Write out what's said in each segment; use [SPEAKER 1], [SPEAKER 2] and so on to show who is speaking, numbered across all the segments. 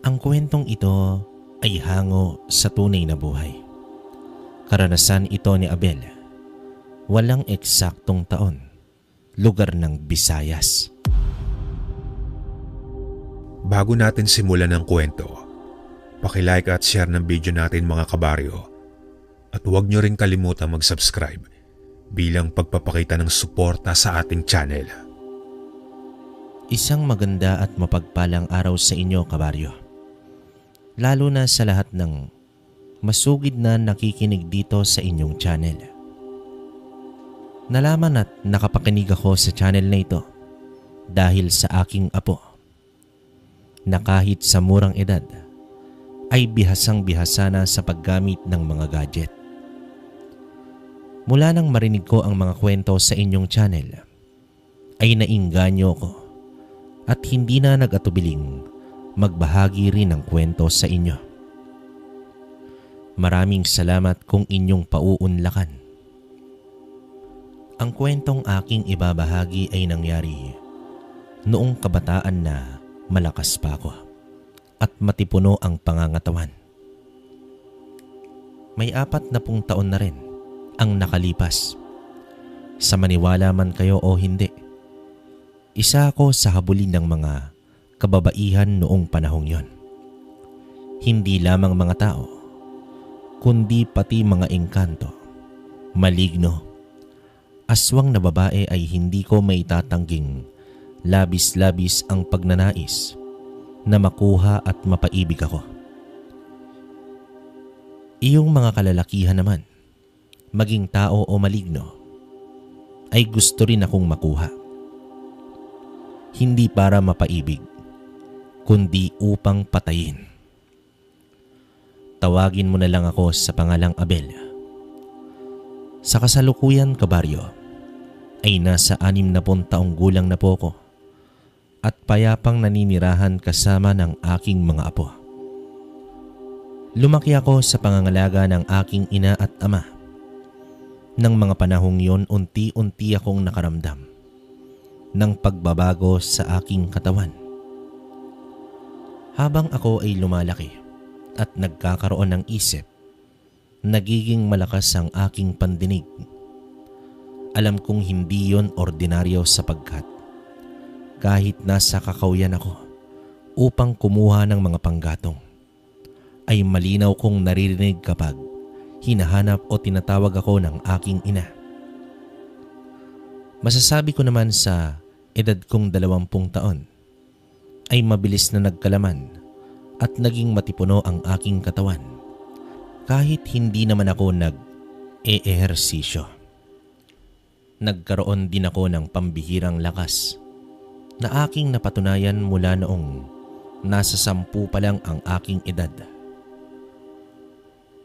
[SPEAKER 1] Ang kwentong ito ay hango sa tunay na buhay. Karanasan ito ni Abel. Walang eksaktong taon, lugar ng Visayas.
[SPEAKER 2] Bago natin simulan ang kwento, paki-like at share ng video natin mga kabaryo. At huwag nyo rin kalimutang mag-subscribe bilang pagpapakita ng suporta sa ating channel.
[SPEAKER 1] Isang maganda at mapagpalang araw sa inyo, kabaryo. Lalo na sa lahat ng masugid na nakikinig dito sa inyong channel. Nalaman at nakapakinig ako sa channel na ito dahil sa aking apo na kahit sa murang edad ay bihasang-bihasa na sa paggamit ng mga gadget. Mula nang marinig ko ang mga kwento sa inyong channel ay nainganyo ko at hindi na nag-atubiling magbahagi rin ng kwento sa inyo. Maraming salamat kung inyong pauunlakan. Ang kwentong aking ibabahagi ay nangyari noong kabataan na malakas pa ako at matipuno ang pangangatawan. May 40 taon na rin ang nakalipas. Sa maniwala man kayo o hindi, isa ako sa habulin ng mga kababaihan noong panahong yon. Hindi lamang mga tao, kundi pati mga engkanto, maligno, aswang na babae ay hindi ko maitatangging labis-labis ang pagnanais na makuha at mapaibig ako. Iyong mga kalalakihan naman, maging tao o maligno, ay gusto rin akong makuha. Hindi para mapaibig, kundi upang patayin. Tawagin mo na lang ako sa pangalang Abel. Sa kasalukuyan, kabaryo, ay nasa 60 taong gulang na po ako at payapang naninirahan kasama ng aking mga apo. Lumaki ako sa pangangalaga ng aking ina at ama. Nang mga panahong yon, unti-unti akong nakaramdam ng pagbabago sa aking katawan. Habang ako ay lumalaki at nagkakaroon ng isip, nagiging malakas ang aking pandinig. Alam kong hindi yon ordinaryo sapagkat kahit nasa kakauyan ako upang kumuha ng mga panggatong, ay malinaw kong naririnig kapag hinahanap o tinatawag ako ng aking ina. Masasabi ko naman sa edad kong 20 taon ay mabilis na nagkalaman at naging matipuno ang aking katawan kahit hindi naman ako nag-eehersisyo. Nagkaroon din ako ng pambihirang lakas na aking napatunayan mula noong nasa 10 pa lang ang aking edad.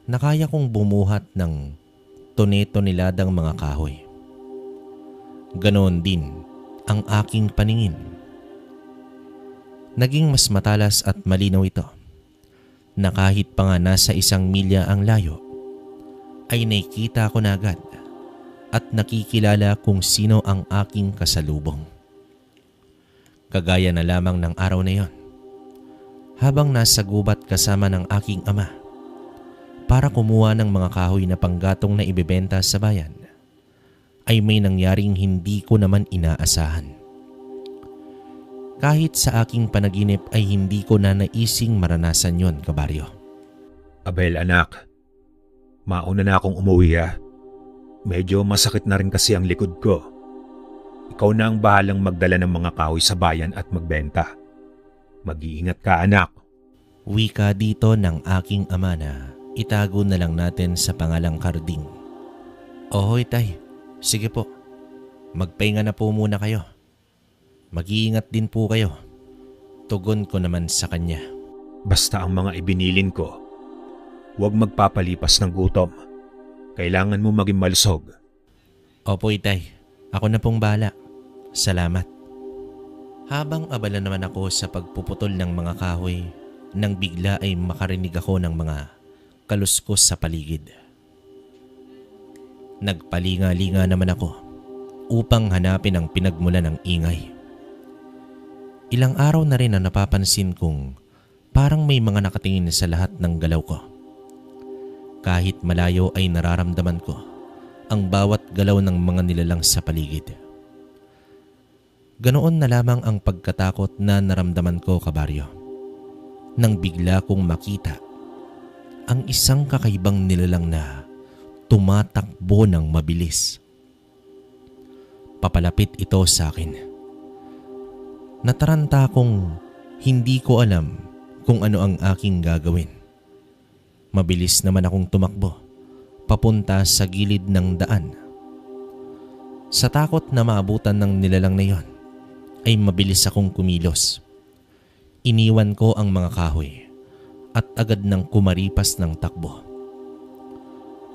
[SPEAKER 1] Nakaya kong bumuhat ng tone-toneladang mga kahoy. Ganoon din ang aking paningin. Naging mas matalas at malinaw ito na kahit pa nga nasa 1 milya ang layo, ay nakikita ko na agad at nakikilala kung sino ang aking kasalubong. Kagaya na lamang ng araw na yon, habang nasa gubat kasama ng aking ama para kumuha ng mga kahoy na panggatong na ibebenta sa bayan, ay may nangyaring hindi ko naman inaasahan. Kahit sa aking panaginip ay hindi ko na naising maranasan yon, kabaryo.
[SPEAKER 2] Abel anak, mauna na akong umuwi ha. Medyo masakit na rin kasi ang likod ko. Ikaw na ang bahalang magdala ng mga kahoy sa bayan at magbenta. Mag-iingat ka anak.
[SPEAKER 1] Wika dito ng aking ama na itago na lang natin sa pangalang Karding. Ohoy tay, sige po. Magpahinga na po muna kayo. Mag-iingat din po kayo. Tugon ko naman sa kanya.
[SPEAKER 2] Basta ang mga ibinilin ko, huwag magpapalipas ng gutom. Kailangan mo maging malusog.
[SPEAKER 1] Opo itay, ako na pong bahala. Salamat. Habang abala naman ako sa pagpuputol ng mga kahoy, nang bigla ay makarinig ako ng mga kaluskos sa paligid. Nagpalinga-linga naman ako upang hanapin ang pinagmulan ng ingay. Ilang araw na rin na napapansin kong Parang may mga nakatingin sa lahat ng galaw ko. Kahit malayo ay nararamdaman ko ang bawat galaw ng mga nilalang sa paligid. Ganoon na lamang ang pagkatakot na naramdaman ko, kabaryo, nang bigla kong makita ang isang kakaibang nilalang na tumatakbo ng mabilis. Papalapit ito sa akin. Nataranta kong hindi ko alam kung ano ang aking gagawin. Mabilis naman akong tumakbo papunta sa gilid ng daan. Sa takot na maabutan ng nilalang na yon, ay mabilis akong kumilos. Iniwan ko ang mga kahoy at agad nang kumaripas ng takbo.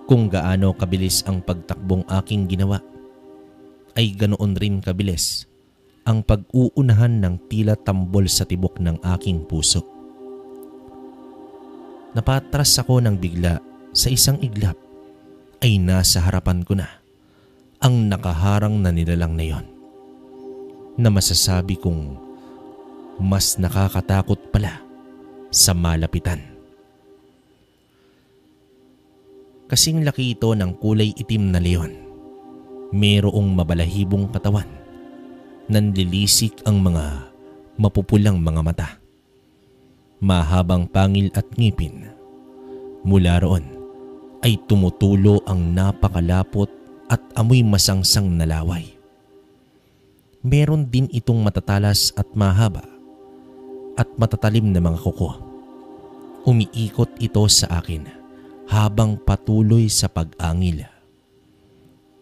[SPEAKER 1] Kung gaano kabilis ang pagtakbong aking ginawa, ay ganoon rin kabilis ang pag-uunahan ng tila tambol sa tibok ng aking puso. Napatras ako ng bigla sa isang iglap ay nasa harapan ko na ang nakaharang na nilalang na yon, na masasabi kong mas nakakatakot pala sa malapitan. Kasing laki ito ng kulay itim na leon. Mayroong mabalahibong katawan. Nanlilisik ang mga mapupulang mga mata. Mahabang pangil at ngipin. Mula roon ay tumutulo ang napakalapot at amoy masangsang na laway. Meron din itong matatalas at mahaba at matatalim na mga kuko. Umiikot ito sa akin habang patuloy sa pag-angil.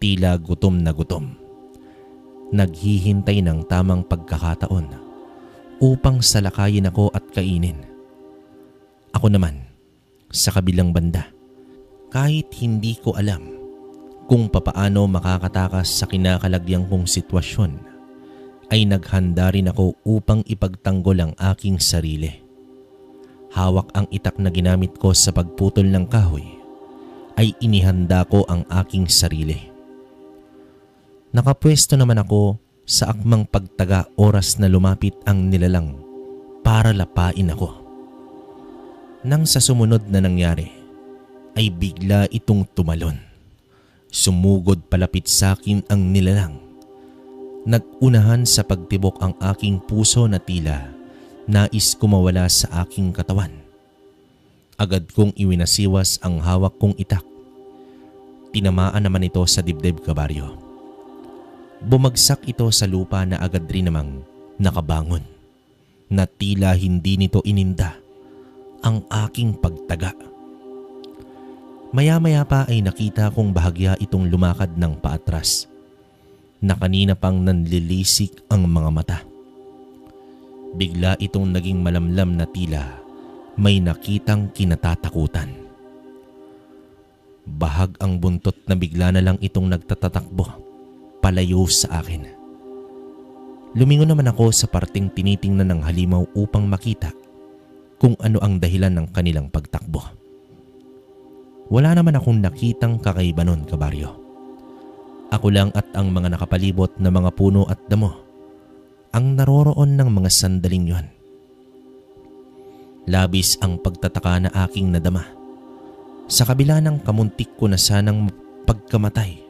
[SPEAKER 1] Tila gutom na gutom. Naghihintay ng tamang pagkakataon upang salakayin ako at kainin. Ako naman, sa kabilang banda, kahit hindi ko alam kung papaano makakatakas sa kinakalagyang kong sitwasyon, ay naghanda rin ako upang ipagtanggol ang aking sarili. Hawak ang itak na ginamit ko sa pagputol ng kahoy, ay inihanda ko ang aking sarili. Nakapwesto naman ako sa akmang pagtaga oras na lumapit ang nilalang para lapain ako. Nang sa sumunod na nangyari, ay bigla itong tumalon. Sumugod palapit sa akin ang nilalang. Nag-unahan sa pagtibok ang aking puso na tila nais kumawala sa aking katawan. Agad kong iwinasiwas ang hawak kong itak. Tinamaan naman ito sa dibdib, kabaryo. Bumagsak ito sa lupa na agad rin namang nakabangon, na tila hindi nito ininda ang aking pagtaga. Maya-maya pa ay nakita kong bahagya itong lumakad ng paatras, na kanina pang nanlilisik ang mga mata. Bigla itong naging malamlam na tila may nakitang kinatatakutan. Bahag ang buntot na bigla na lang itong nagtatatakbo palayo sa akin. Lumingon naman ako sa parteng tinitingnan ng halimaw upang makita kung ano ang dahilan ng kanilang pagtakbo. Wala naman akong nakitang kakaiba nun, kabaryo. Ako lang at ang mga nakapalibot na mga puno at damo ang naroroon ng mga sandaling yon. Labis ang pagtataka na aking nadama sa kabila ng kamuntik ko na sanang pagkamatay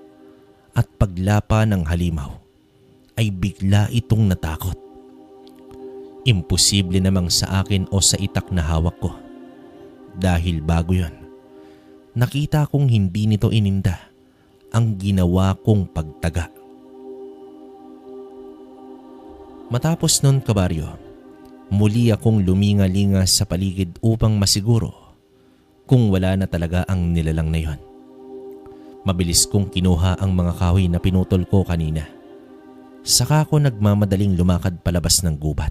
[SPEAKER 1] at paglapa ng halimaw, ay bigla itong natakot. Imposible namang sa akin o sa itak na hawak ko, dahil bago yon, nakita kong hindi nito ininda ang ginawa kong pagtaga. Matapos nun, kabaryo, muli akong luminga-linga sa paligid upang masiguro kung wala na talaga ang nilalang na yon. Mabilis kong kinuha ang mga kahoy na pinutol ko kanina. Saka ko nagmamadaling lumakad palabas ng gubat.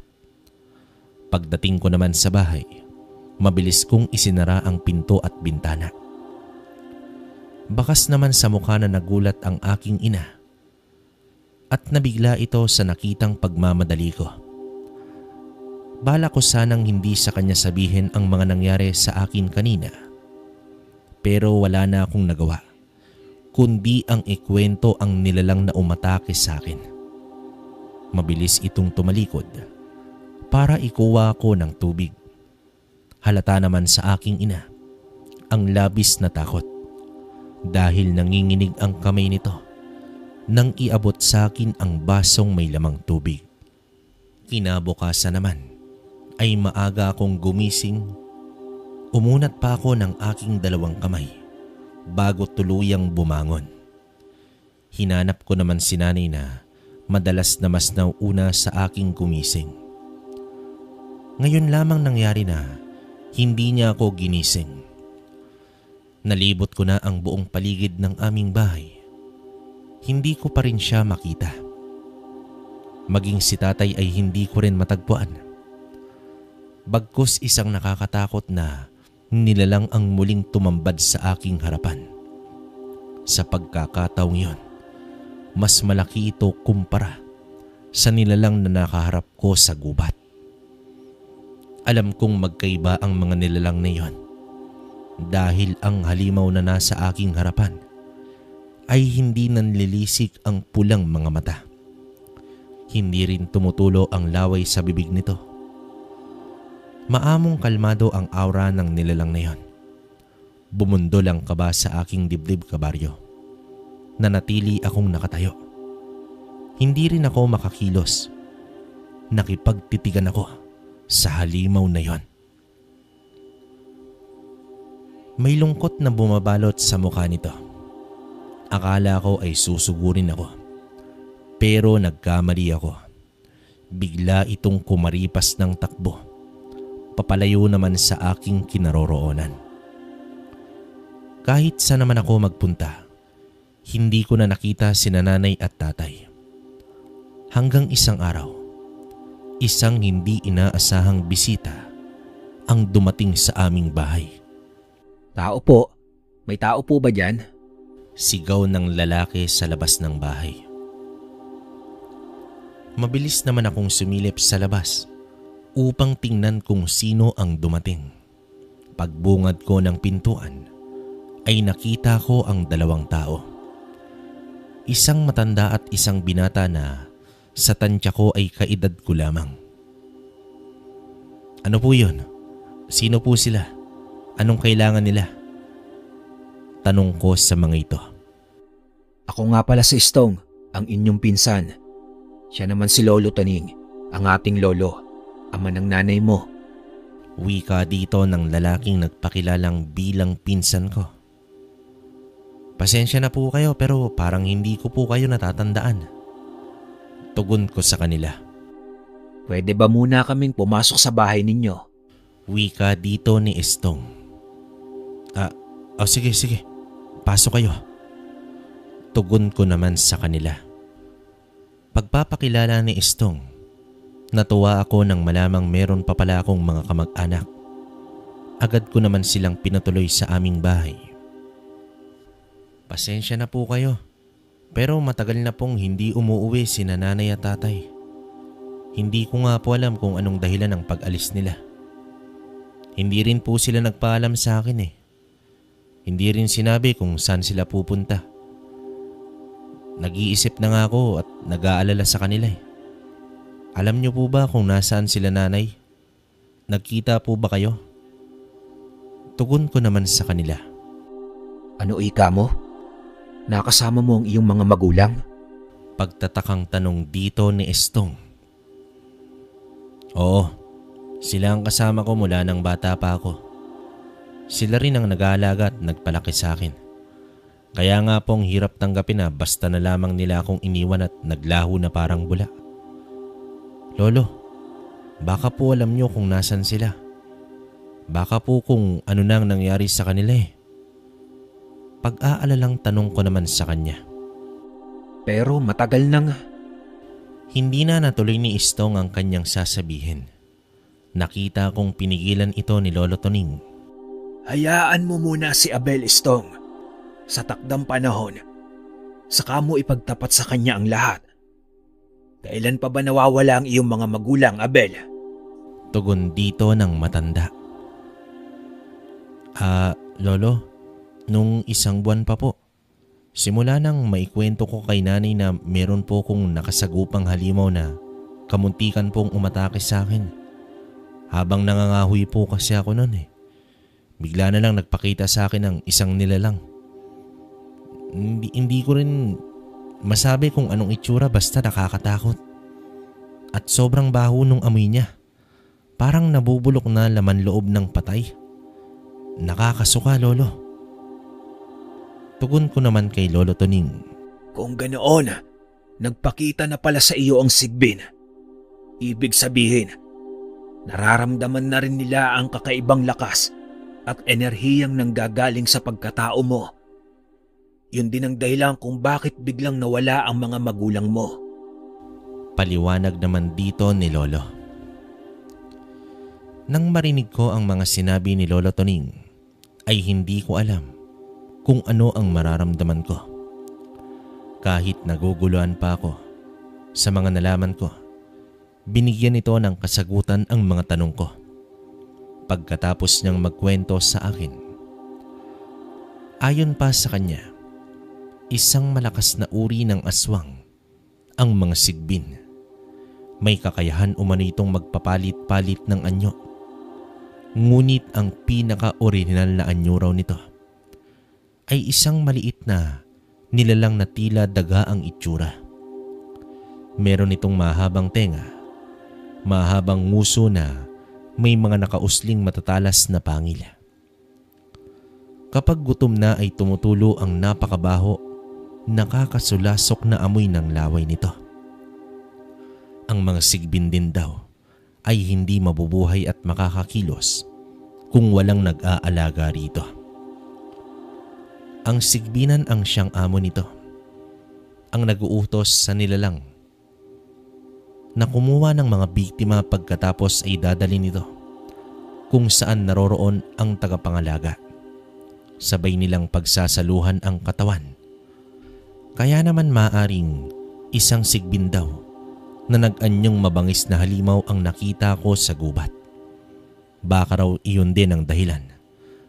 [SPEAKER 1] Pagdating ko naman sa bahay, mabilis kong isinara ang pinto at bintana. Bakas naman sa mukha na nagulat ang aking ina, at nabigla ito sa nakitang pagmamadali ko. Bala ko sanang hindi sa kanya sabihin ang mga nangyari sa akin kanina, pero wala na akong nagawa, kundi ang ikwento ang nilalang na umatake sa akin. Mabilis itong tumalikod para ikuha ko ng tubig. Halata naman sa aking ina ang labis na takot dahil nanginginig ang kamay nito nang iabot sa akin ang basong may lamang tubig. Kinabukasan naman ay maaga akong gumising. Umunat pa ako ng aking dalawang kamay bago tuluyang bumangon. Hinanap ko naman si nanay na madalas na mas nauuna sa aking gumising. Ngayon lamang nangyari na hindi niya ako ginising. Nalibot ko na ang buong paligid ng aming bahay. Hindi ko pa rin siya makita. Maging si tatay ay hindi ko rin matagpuan. Bagkus isang nakakatakot na nilalang ang muling tumambad sa aking harapan. Sa pagkakataong yon, mas malaki ito kumpara sa nilalang na nakaharap ko sa gubat. Alam kong magkaiba ang mga nilalang na yon dahil ang halimaw na nasa aking harapan ay hindi nanlilisik ang pulang mga mata. Hindi rin tumutulo ang laway sa bibig nito. Maamong kalmado ang aura ng nilalang na yon. Bumundol ang kaba sa aking dibdib, kabaryo. Nanatili akong nakatayo. Hindi rin ako makakilos. Nakipagtitigan ako sa halimaw na yon. May lungkot na bumabalot sa mukha nito. Akala ko ay susugurin ako. Pero nagkamali ako. Bigla itong kumaripas ng takbo. Papalayo naman sa aking kinaroroonan. Kahit saan naman ako magpunta, hindi ko na nakita sina nanay at tatay. Hanggang isang araw, isang hindi inaasahang bisita ang dumating sa aming bahay.
[SPEAKER 2] Tao po? May tao po ba dyan?
[SPEAKER 1] Sigaw ng lalaki sa labas ng bahay. Mabilis naman akong sumilip sa labas upang tingnan kung sino ang dumating. Pagbungad ko ng pintuan ay nakita ko ang dalawang tao. Isang matanda at isang binata na sa tansya ko ay kaedad ko lamang. Ano po yun? Sino po sila? Anong kailangan nila? Tanong ko sa mga ito.
[SPEAKER 2] Ako nga pala si Stong, ang inyong pinsan. Siya naman si Lolo Taning, ang ating lolo, ama ng nanay mo.
[SPEAKER 1] Wika dito ng lalaking nagpakilalang bilang pinsan ko. Pasensya na po kayo pero parang hindi ko po kayo natatandaan. Tugon ko sa kanila.
[SPEAKER 2] Pwede ba muna kaming pumasok sa bahay ninyo?
[SPEAKER 1] Wika dito ni Stong. Sige. Pasok kayo. Tugon ko naman sa kanila. Pagpapakilala ni Stong, natuwa ako nang malamang meron pa pala akong mga kamag-anak. Agad ko naman silang pinatuloy sa aming bahay. Pasensya na po kayo, pero matagal na pong hindi umuuwi sina nanay at tatay. Hindi ko nga po alam kung anong dahilan ng pag-alis nila. Hindi rin po sila nagpaalam sa akin eh. Hindi rin sinabi kung saan sila pupunta. Nag-iisip na nga ako at nag-aalala sa kanila eh. Alam niyo po ba kung nasaan sila nanay? Nagkita po ba kayo? Tugon ko naman sa kanila.
[SPEAKER 2] Ano ika mo? Nakasama mo ang iyong mga magulang?
[SPEAKER 1] Pagtatakang tanong dito ni Stong. Oo, sila ang kasama ko mula nang bata pa ako. Sila rin ang nag-aalaga at nagpalaki sa akin. Kaya nga pong hirap tanggapin na basta na lamang nila akong iniwan at naglaho na parang bula. Lolo, baka po alam niyo kung nasan sila. Baka po kung ano nang nangyari sa kanila eh. Pag-aalalang tanong ko naman sa kanya.
[SPEAKER 2] Pero matagal nang...
[SPEAKER 1] Hindi na natuloy ni Stong ang kanyang sasabihin. Nakita kong pinigilan ito ni Lolo Toning.
[SPEAKER 2] Hayaan mo muna si Abel, Stong. Sa takdang panahon, saka mo ipagtapat sa kanya ang lahat. Kailan pa ba nawawala ang iyong mga magulang, Abel?
[SPEAKER 1] Tugon dito ng matanda. Lolo, nung isang buwan pa po. Simula nang maikwento ko kay nanay na meron po kong nakasagupang halimaw na kamuntikan pong umatake sa akin. Habang nangangahoy po kasi ako noon bigla na lang nagpakita sa akin ng isang nilalang. Hindi ko rin masabi kung anong itsura basta nakakatakot. At sobrang baho nung amoy niya. Parang nabubulok na laman loob ng patay. Nakakasuka, Lolo. Tugon ko naman kay Lolo Toning.
[SPEAKER 2] Kung ganoon, nagpakita na pala sa iyo ang sigbin. Ibig sabihin, nararamdaman na rin nila ang kakaibang lakas at enerhiyang nanggagaling sa pagkatao mo. Yun din ang dahilan kung bakit biglang nawala ang mga magulang mo.
[SPEAKER 1] Paliwanag naman dito ni Lolo. Nang marinig ko ang mga sinabi ni Lolo Toning, ay hindi ko alam kung ano ang mararamdaman ko. Kahit naguguluhan pa ako sa mga nalaman ko, binigyan nito ng kasagutan ang mga tanong ko. Pagkatapos niyang magkwento sa akin, ayon pa sa kanya, isang malakas na uri ng aswang ang mga sigbin. May kakayahan umano itong magpapalit-palit ng anyo. Ngunit ang pinaka-original na anyo raw nito ay isang maliit na nilalang na tila daga ang itsura. Meron itong mahabang tenga, mahabang nguso na may mga nakausling matatalas na pangil. Kapag gutom na ay tumutulo ang napakabaho, nakakasulasok na amoy ng laway nito. Ang mga sigbin din daw ay hindi mabubuhay at makakakilos kung walang nag-aalaga rito. Ang sigbinan ang siyang amo nito, ang nag-uutos sa nilalang na kumuha ng mga biktima pagkatapos ay dadalhin nito kung saan naroroon ang tagapangalaga. Sabay nilang pagsasaluhan ang katawan. Kaya naman maaring isang sigbin daw na nag-anyong mabangis na halimaw ang nakita ko sa gubat. Baka raw iyon din ang dahilan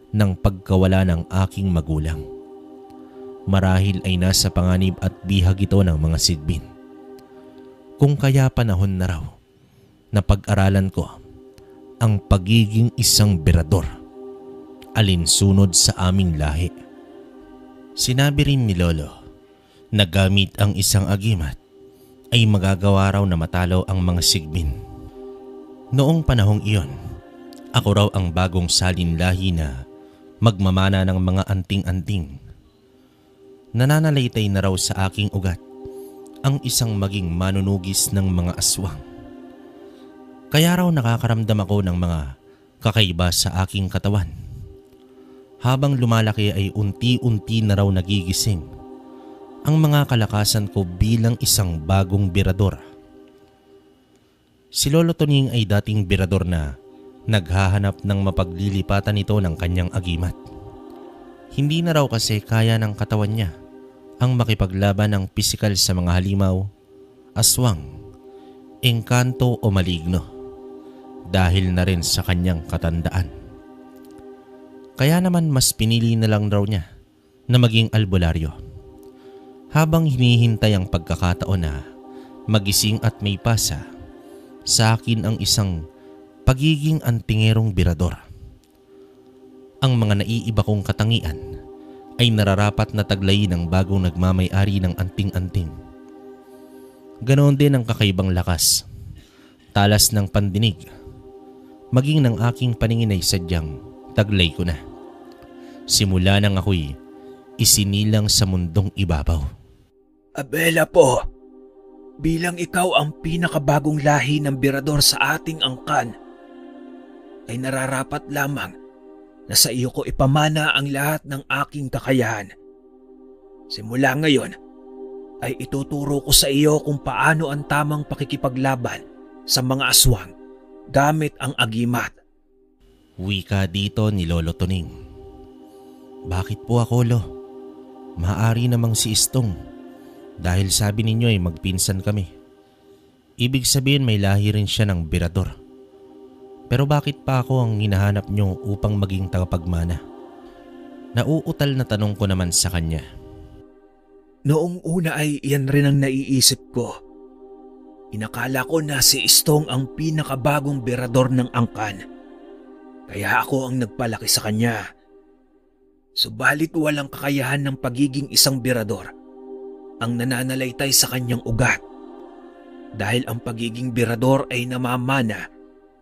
[SPEAKER 1] ng pagkawala ng aking magulang. Marahil ay nasa panganib at bihag ito ng mga sigbin. Kung kaya panahon na raw na pag-aralan ko ang pagiging isang berador, alinsunod sa aming lahi. Sinabi rin ni Lolo na gamit ang isang agimat ay magagawa raw na matalo ang mga sigbin. Noong panahong iyon, ako raw ang bagong salinlahi na magmamana ng mga anting-anting. Nananalaytay na raw sa aking ugat ang isang maging manunugis ng mga aswang. Kaya raw nakakaramdam ako ng mga kakaiba sa aking katawan. Habang lumalaki ay unti-unti na raw nagigising ang mga kalakasan ko bilang isang bagong berador. Si Lolo Toning ay dating berador na naghahanap ng mapaglilipatan nito ng kanyang agimat. Hindi na raw kasi kaya ng katawan niya ang makipaglaban ng pisikal sa mga halimaw, aswang, engkanto o maligno dahil na rin sa kanyang katandaan. Kaya naman mas pinili na lang raw niya na maging albularyo. Habang hinihintay ang pagkakataon na magising at may pasa, sa akin ang isang pagiging antingerong berador. Ang mga naiiba kong katangian ay nararapat na taglayin ng bagong nagmamay-ari ng anting-anting. Ganoon din ang kakaibang lakas, talas ng pandinig, maging ng aking paningin ay sadyang taglay ko na. Simula nang ako'y isinilang sa mundong ibabaw.
[SPEAKER 2] Abela po, bilang ikaw ang pinakabagong lahi ng berador sa ating angkan, ay nararapat lamang na sa iyo ko ipamana ang lahat ng aking kakayahan. Simula ngayon, ay ituturo ko sa iyo kung paano ang tamang pakikipaglaban sa mga aswang gamit ang agimat.
[SPEAKER 1] Wika dito ni Lolo Toning. Bakit po ako, Lo? Maaari namang si Istong. Dahil sabi ninyo ay magpinsan kami. Ibig sabihin may lahi rin siya ng berador. Pero bakit pa ako ang hinahanap nyo upang maging tagapagmana? Nauutal na tanong ko naman sa kanya.
[SPEAKER 2] Noong una ay iyan rin ang naiisip ko. Inakala ko na si Istong ang pinakabagong berador ng angkan. Kaya ako ang nagpalaki sa kanya. Subalit walang kakayahan ng pagiging isang berador ang nananalaytay sa kanyang ugat. Dahil ang pagiging berador ay namamana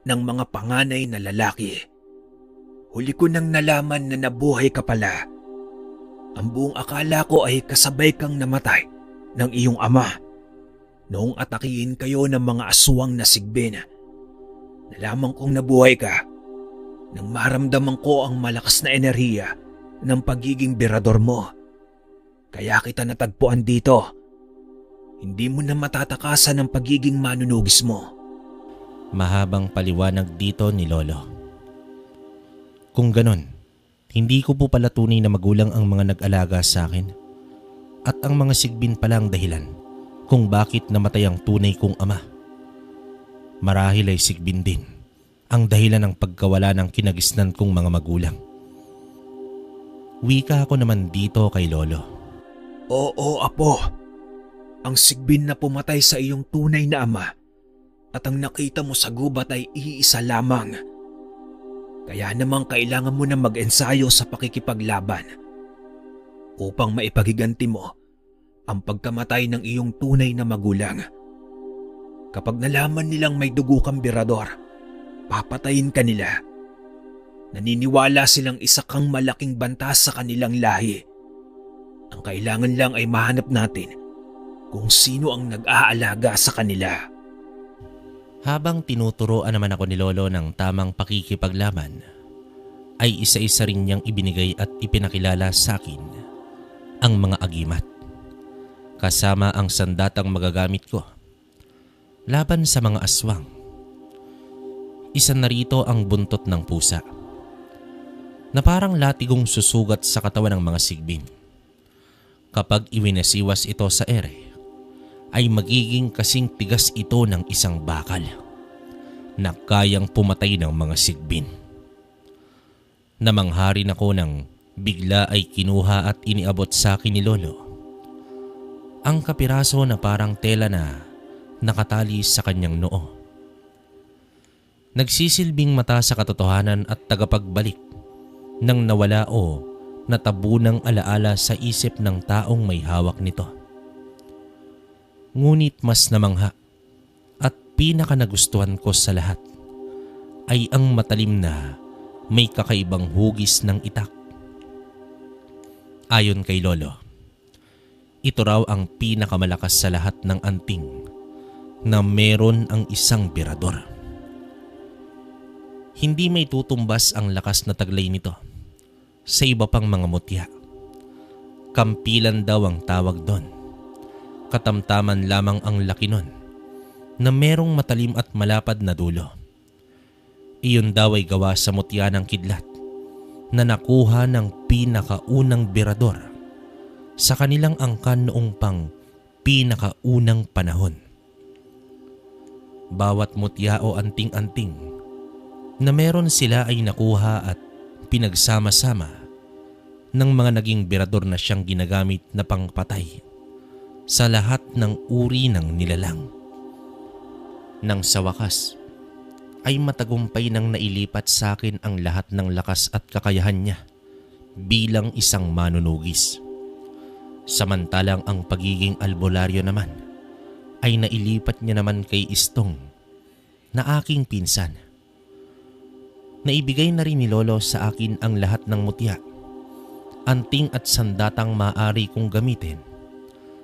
[SPEAKER 2] ng mga panganay na lalaki. Huli ko nang nalaman na nabuhay ka pala. Ang buong akala ko ay kasabay kang namatay ng iyong ama noong atakihin kayo ng mga aswang na sigbin. Nalaman kong nabuhay ka nang maramdaman ko ang malakas na enerhiya ng pagiging berador mo. Kaya kita natagpuan dito. Hindi mo na matatakasan ang pagiging manunugis mo.
[SPEAKER 1] Mahabang paliwanag dito ni Lolo. Kung ganon, hindi ko po pala tunay na magulang ang mga nag-alaga sa akin. At ang mga sigbin pala ang dahilan kung bakit namatay ang tunay kong ama. Marahil ay sigbin din ang dahilan ng pagkawala ng kinagisnan kong mga magulang. Wika ako naman dito kay Lolo.
[SPEAKER 2] Oo, apo. Ang sigbin na pumatay sa iyong tunay na ama at ang nakita mo sa gubat ay iisa lamang. Kaya naman kailangan mo na mag-ensayo sa pakikipaglaban upang maipagiganti mo ang pagkamatay ng iyong tunay na magulang. Kapag nalaman nilang may dugo kang berador, papatayin ka nila. Naniniwala silang isa kang malaking banta sa kanilang lahi. Ang kailangan lang ay mahanap natin kung sino ang nag-aalaga sa kanila.
[SPEAKER 1] Habang tinuturoan naman ako ni Lolo ng tamang pakikipaglaban, ay isa-isa rin niyang ibinigay at ipinakilala sa akin ang mga agimat. Kasama ang sandatang magagamit ko laban sa mga aswang. Isa na rito ang buntot ng pusa na parang latigong susugat sa katawan ng mga sigbin. Kapag iwinasiwas ito sa ere, ay magiging kasing tigas ito ng isang bakal na kayang pumatay ng mga sigbin. Namangharin ako nang bigla ay kinuha at iniabot sa akin ni Lolo ang kapiraso na parang tela na nakatali sa kanyang noo. Nagsisilbing mata sa katotohanan at tagapagbalik ng nawala o natabunang alaala sa isip ng taong may hawak nito. Ngunit mas namangha at pinakanagustuhan ko sa lahat ay ang matalim na may kakaibang hugis ng itak. Ayon kay Lolo, ito raw ang pinakamalakas sa lahat ng anting na meron ang isang berador. Hindi may tutumbas ang lakas na taglay nito sa iba pang mga mutya. Kampilan daw ang tawag doon. Katamtaman lamang ang laki nun na merong matalim at malapad na dulo. Iyon daw ay gawa sa mutya ng kidlat na nakuha ng pinakaunang berador sa kanilang angkan noong pang pinakaunang panahon. Bawat mutya o anting-anting na meron sila ay nakuha at pinagsama-sama ng mga naging berador na siyang ginagamit na pangpatay sa lahat ng uri ng nilalang. Nang sa wakas ay matagumpay nang nailipat sa akin ang lahat ng lakas at kakayahan niya bilang isang manunugis. Samantalang ang pagiging albularyo naman ay nailipat niya naman kay Istong na aking pinsan. Naibigay na rin ni Lolo sa akin ang lahat ng mutya, anting at sandatang maaari kong gamitin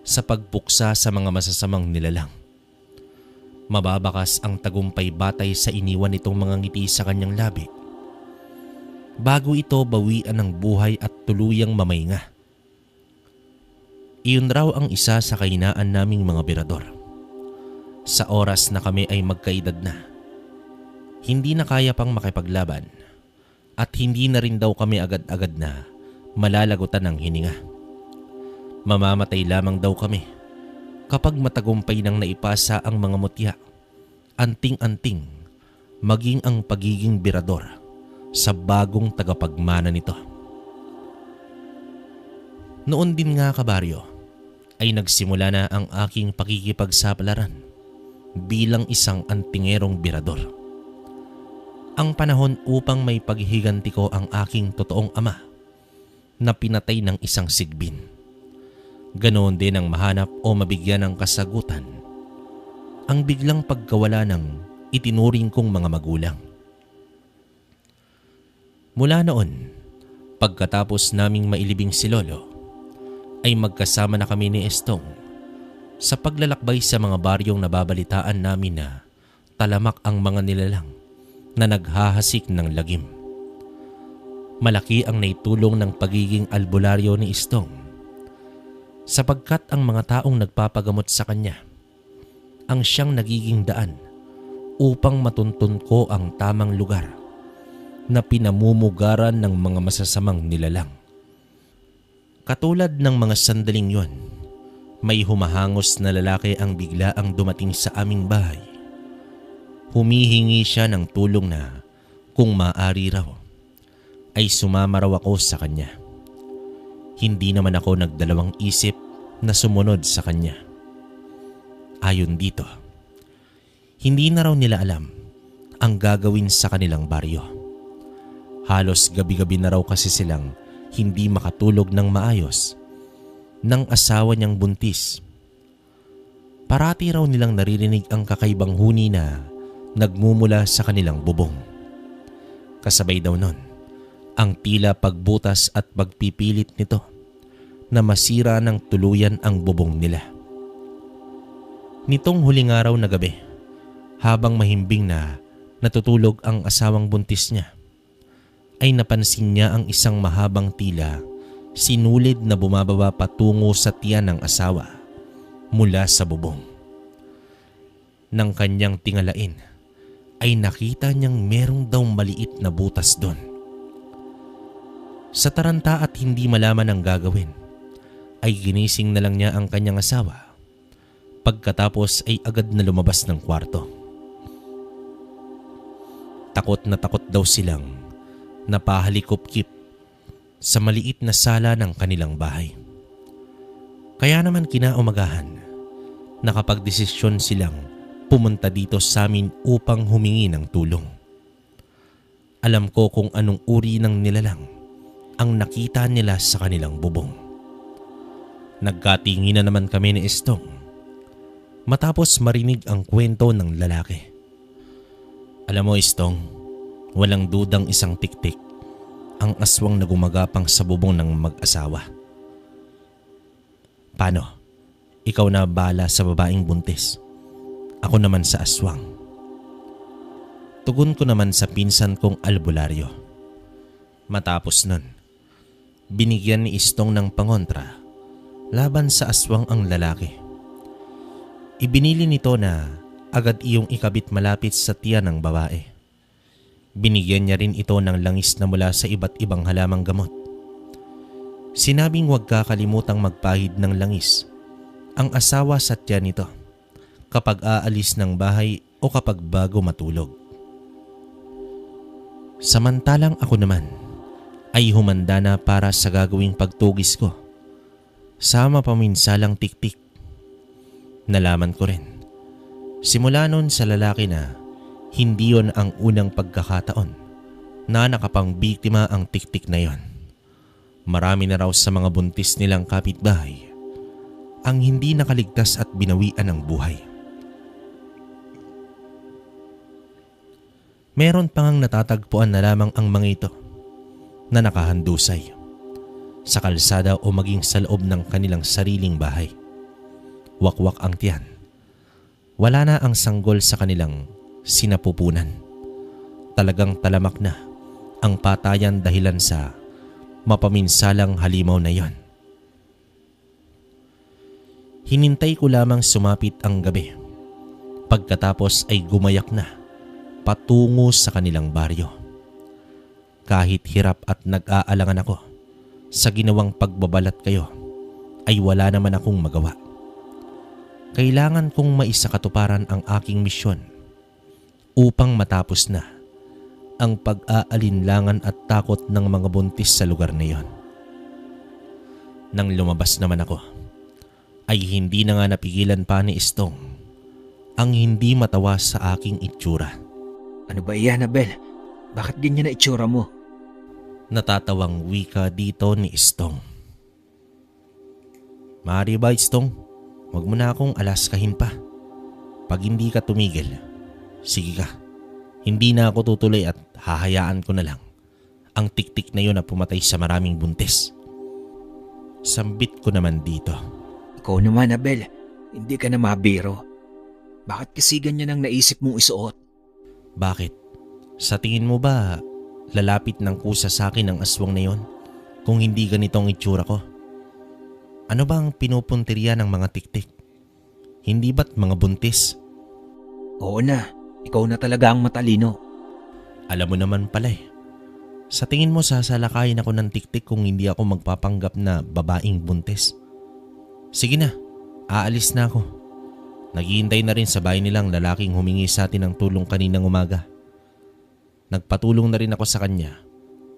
[SPEAKER 1] sa pagpuksa sa mga masasamang nilalang. Mababakas ang tagumpay batay sa iniwan nitong mga ngiti sa kanyang labi bago ito bawian ng buhay at tuluyang mamahinga. Iyon raw ang isa sa kahinaan naming mga berador. Sa oras na kami ay magkaedad na, hindi na kaya pang makipaglaban at hindi na rin daw kami agad-agad na malalagutan ng hininga. Mamamatay lamang daw kami kapag matagumpay nang naipasa ang mga mutya, anting-anting, maging ang pagiging berador sa bagong tagapagmana nito. Noon din nga, kabaryo, ay nagsimula na ang aking pakikipagsapalaran bilang isang antingerong birador. Ang panahon upang may paghihiganti ko ang aking totoong ama na pinatay ng isang sigbin. Ganoon din ang mahanap o mabigyan ng kasagutan ang biglang pagkawala ng itinuring kong mga magulang. Mula noon, pagkatapos naming mailibing si Lolo, ay magkasama na kami ni Estong sa paglalakbay sa mga baryong nababalitaan namin na talamak ang mga nilalang na naghahasik ng lagim. Malaki ang naitulong ng pagiging albularyo ni Estong sapagkat ang mga taong nagpapagamot sa kanya ang siyang nagiging daan upang matuntun ko ang tamang lugar na pinamumugaran ng mga masasamang nilalang. Katulad ng mga sandaling yon, may humahangos na lalaki ang bigla ang dumating sa aming bahay. Humihingi siya ng tulong na kung maaari raw ay sumama raw ako sa kanya. Hindi naman ako nagdalawang isip na sumunod sa kanya. Ayon dito, hindi na raw nila alam ang gagawin sa kanilang baryo. Halos gabi-gabi na raw kasi silang hindi makatulog ng maayos ng asawa niyang buntis. Parati raw nilang naririnig ang kakaibang huni na nagmumula sa kanilang bubong. Kasabay daw nun, ang tila pagbutas at pagpipilit nito na masira ng tuluyan ang bubong nila. Nitong huling araw na gabi, habang mahimbing na natutulog ang asawang buntis niya, ay napansin niya ang isang mahabang tila sinulid na bumababa patungo sa tiyan ng asawa mula sa bubong. Nang kanyang tingalain, ay nakita niyang merong daw maliit na butas doon. Sa taranta at hindi malaman ang gagawin, ay ginising na lang niya ang kanyang asawa. Pagkatapos ay agad na lumabas ng kwarto. Takot na takot daw silang napahalikop-kip sa maliit na sala ng kanilang bahay. Kaya naman kinaumagahan, nakapagdesisyon silang pumunta dito sa amin upang humingi ng tulong. Alam ko kung anong uri ng nilalang ang nakita nila sa kanilang bubong. Nagkatingin na naman kami ni Estong matapos marinig ang kwento ng lalaki. Alam mo, Estong, walang dudang isang tiktik ang aswang na gumagapang sa bubong ng mag-asawa. Paano? Ikaw na bahala sa babaeng buntis. Ako naman sa aswang. Tugon ko naman sa pinsan kong albularyo. Matapos nun, binigyan ni Estong ng pangontra laban sa aswang ang lalaki. Ibinili nito na agad iyong ikabit malapit sa tiyan ng babae. Binigyan niya rin ito ng langis na mula sa iba't ibang halamang gamot. Sinabing huwag kakalimutang magpahid ng langis ang asawa sa tiyan nito kapag aalis ng bahay o kapag bago matulog. Samantalang ako naman ay humanda na para sa gagawing pagtugis ko sa mapaminsalang tiktik. Nalaman ko rin simula noon sa lalaki na hindi yon ang unang pagkakataon na nakapangbiktima ang tiktik na yon. Marami na raw sa mga buntis nilang kapitbahay ang hindi nakaligtas at binawian ng buhay. Meron pang natatagpuan na lamang ang mga ito na nakahandusay sa kalsada o maging sa loob ng kanilang sariling bahay. Wakwak ang tiyan. Wala na ang sanggol sa kanilang sinapupunan. Talagang talamak na ang patayan dahilan sa mapaminsalang halimaw na yon. Hinintay ko lamang sumapit ang gabi. Pagkatapos ay gumayak na patungo sa kanilang baryo. Kahit hirap at nag-aalangan ako sa ginawang pagbabalat kayo, ay wala naman akong magawa. Kailangan kong maisakatuparan ang aking misyon upang matapos na ang pag-aalinlangan at takot ng mga buntis sa lugar na iyon. Nang lumabas naman ako, ay hindi na nga napigilan pa ni Estong ang hindi matawa sa aking itsura.
[SPEAKER 2] Ano ba iyan, Abel? Bakit ganyan na itsura mo?
[SPEAKER 1] Natatawang wika dito ni Istong. Maaari ba, Istong? Huwag mo na akong alaskahin pa. Pag hindi ka tumigil, sige ka. Hindi na ako tutuloy at hahayaan ko na lang ang tiktik na yun na pumatay sa maraming buntis. Sambit ko naman dito.
[SPEAKER 2] Ikaw naman, Abel. Hindi ka na mabiro. Bakit kasi ganyan ang naisip mong isuot?
[SPEAKER 1] Bakit? Sa tingin mo ba lalapit ng kusa sa akin ang aswang na yon kung hindi ganito ang itsura ko? Ano ba ang pinupuntirya ng mga tiktik? Hindi ba't mga buntis?
[SPEAKER 2] Oo na, ikaw na talaga ang matalino.
[SPEAKER 1] Alam mo naman pala eh. Sa tingin mo sasalakayin ako ng tiktik kung hindi ako magpapanggap na babaeng buntis? Sige na, aalis na ako. Naghihintay na rin sa bahay nilang lalaking humingi sa atin ng tulong kaninang umaga. Nagpatulong na rin ako sa kanya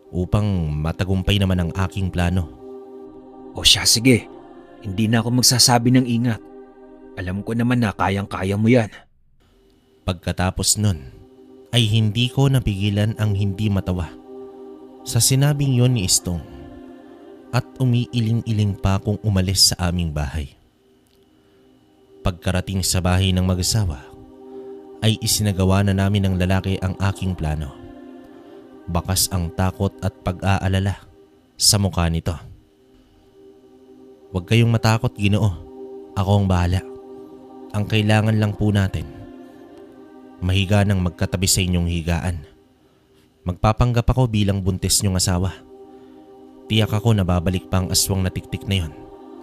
[SPEAKER 1] upang matagumpay naman ang aking plano.
[SPEAKER 2] O siya, sige. Hindi na ako magsasabi ng ingat. Alam ko naman na kayang-kaya mo yan.
[SPEAKER 1] Pagkatapos nun, ay hindi ko napigilan ang hindi matawa sa sinabing yon ni Istong at umiiling-iling pa akong umalis sa aming bahay. Pagkarating sa bahay ng mag-asawa, ay isinagawa na namin ng lalaki ang aking plano. Bakas ang takot at pag-aalala sa mukha nito. Huwag kayong matakot, Ginoo. Ako ang bahala. Ang kailangan lang po natin, mahiga ng magkatabi sa inyong higaan. Magpapanggap ako bilang buntis niyong asawa. Tiyak ako na babalik pa ang aswang na tiktik na yon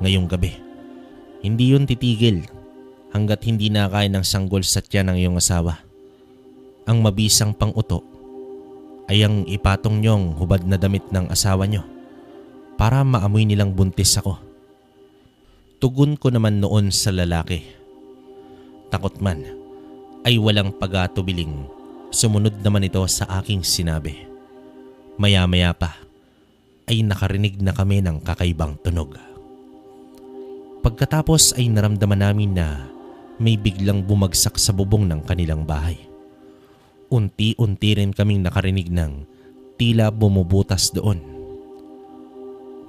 [SPEAKER 1] ngayong gabi. Hindi yun titigil hanggat hindi nakain ng sanggol sa tiyan ng iyong asawa. Ang mabisang pang-uto ay ang ipatong niyong hubad na damit ng asawa niyo para maamoy nilang buntis ako. Tugon ko naman noon sa lalaki. Takot man ay walang pag-atubiling sumunod naman ito sa aking sinabi. Maya-maya pa ay nakarinig na kami ng kakaibang tunog. Pagkatapos ay naramdaman namin na may biglang bumagsak sa bubong ng kanilang bahay. Unti-unti rin kaming nakarinig ng tila bumubutas doon.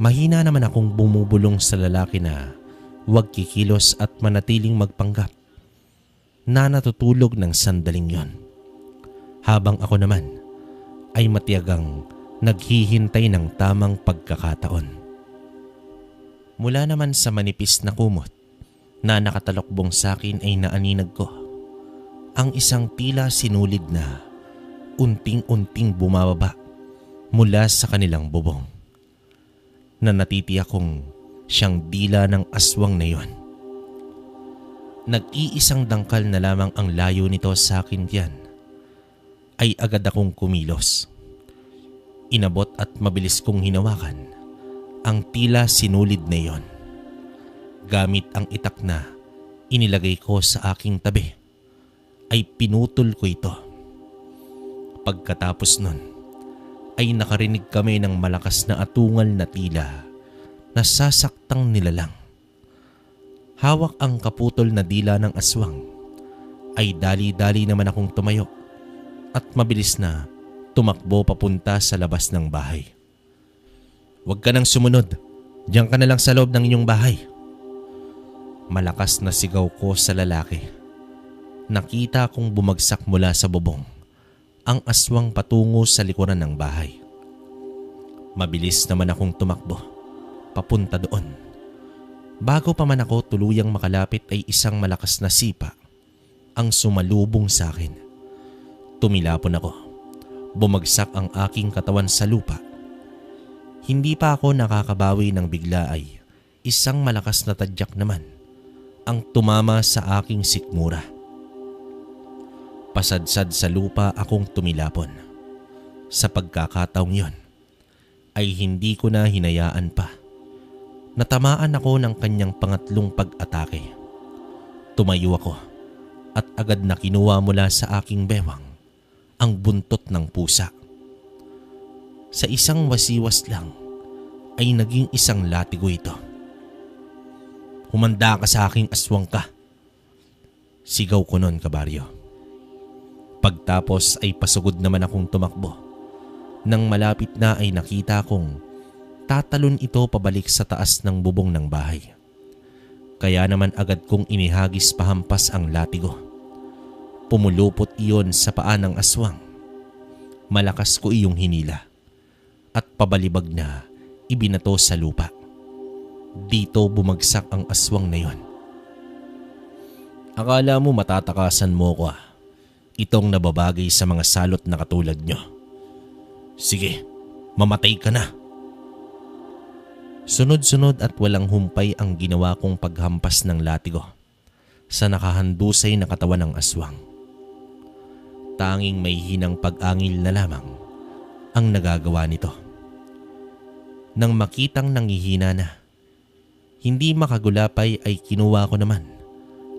[SPEAKER 1] Mahina naman akong bumubulong sa lalaki na huwag kikilos at manatiling magpanggap na natutulog ng sandaling yon. Habang ako naman ay matiyagang naghihintay ng tamang pagkakataon. Mula naman sa manipis na kumot na nakatalokbong sa akin ay naaninag ko ang isang tila sinulid na unting-unting bumababa mula sa kanilang bubong. Nanatitiyak kong siyang dila ng aswang na yon. Nag-iisang dangkal na lamang ang layo nito sa akin diyan ay agad akong kumilos. Inabot at mabilis kong hinawakan ang tila sinulid na iyon. Gamit ang itak na inilagay ko sa aking tabi ay pinutol ko ito. Pagkatapos nun ay nakarinig kami ng malakas na atungal na tila na sasaktang nilalang. Hawak ang kaputol na dila ng aswang ay dali-dali naman akong tumayo at mabilis na tumakbo papunta sa labas ng bahay. Huwag ka nang sumunod. Diyan ka na lang sa loob ng inyong bahay. Malakas na sigaw ko sa lalaki. Nakita kong bumagsak mula sa bubong ang aswang patungo sa likuran ng bahay. Mabilis naman akong tumakbo papunta doon. Bago pa man ako tuluyang makalapit ay isang malakas na sipa ang sumalubong sa akin. Tumilapon ako. Bumagsak ang aking katawan sa lupa. Hindi pa ako nakakabawi ng bigla ay isang malakas na tadyak naman ang tumama sa aking sikmura. Pasadsad sa lupa akong tumilapon. Sa pagkakataong yon ay hindi ko na hinayaan pa. Natamaan ako ng kanyang pangatlong pag-atake. Tumayo ako at agad na kinuha mula sa aking bewang ang buntot ng pusa. Sa isang wasiwas lang ay naging isang latigo ito. Humanda ka sa aking aswang ka. Sigaw ko noon, kabaryo. Pagtapos ay pasugod naman akong tumakbo. Nang malapit na ay nakita kong tatalon ito pabalik sa taas ng bubong ng bahay. Kaya naman agad kong inihagis pahampas ang latigo. Pumulupot iyon sa paa ng aswang. Malakas ko iyong hinila at pabalibag na ibinato sa lupa. Dito bumagsak ang aswang na yon. Akala mo matatakasan mo ko itong nababagay sa mga salot na katulad nyo. Sige, mamatay ka na. Sunod-sunod at walang humpay ang ginawa kong paghampas ng latigo sa nakahandusay na katawan ng aswang. Tanging may hinang pag-angil na lamang ang nagagawa nito. Nang makitang nangihina na, hindi makagulapay ay kinuha ko naman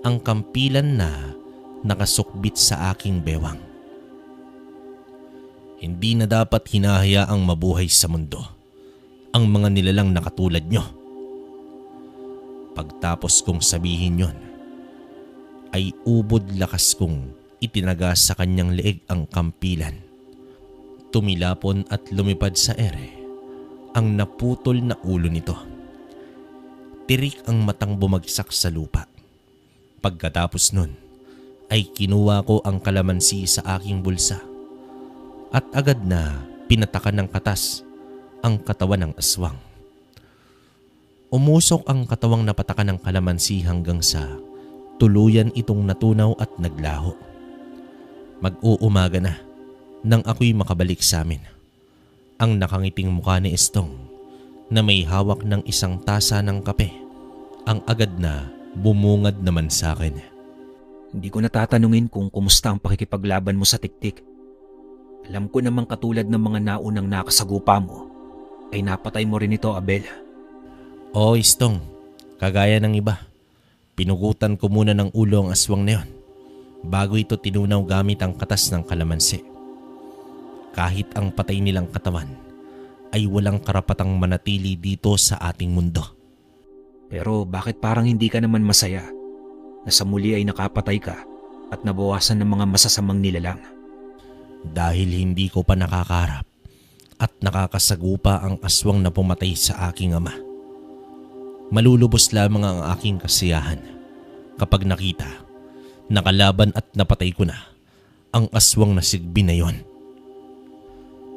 [SPEAKER 1] ang kampilan na nakasukbit sa aking bewang. Hindi na dapat hinahayaang mabuhay sa mundo ang mga nilalang na katulad nyo. Pagtapos kong sabihin yon, ay ubod lakas kong itinaga sa kanyang leeg ang kampilan. Tumilapon at lumipad sa ere ang naputol na ulo nito. Tirik ang matang bumagsak sa lupa. Pagkatapos nun, ay kinuha ko ang kalamansi sa aking bulsa at agad na pinatakan ng katas ang katawan ng aswang. Umusok ang katawang napatakan ng kalamansi hanggang sa tuluyan itong natunaw at naglaho. Mag-uumaga na nang ako'y makabalik sa amin. Ang nakangiting mukha ni Estong na may hawak ng isang tasa ng kape ang agad na bumungad naman sa akin.
[SPEAKER 2] Hindi ko natatanungin kung kumusta ang pakikipaglaban mo sa tiktik. Alam ko namang katulad ng mga naunang nakasagupa mo, ay napatay mo rin ito, Abel.
[SPEAKER 1] Oo, Estong. Kagaya ng iba. Pinugutan ko muna ng ulo ang aswang na yon bago ito tinunaw gamit ang katas ng kalamansi. Kahit ang patay nilang katawan ay walang karapatang manatili dito sa ating mundo.
[SPEAKER 2] Pero bakit parang hindi ka naman masaya na sa muli ay nakapatay ka at nabawasan ng mga masasamang nilalang?
[SPEAKER 1] Dahil hindi ko pa nakakaharap at nakakasagupa ang aswang na pumatay sa aking ama. Malulubos lamang ang aking kasiyahan kapag nakita, nakalaban at napatay ko na ang aswang na sigbi na yon.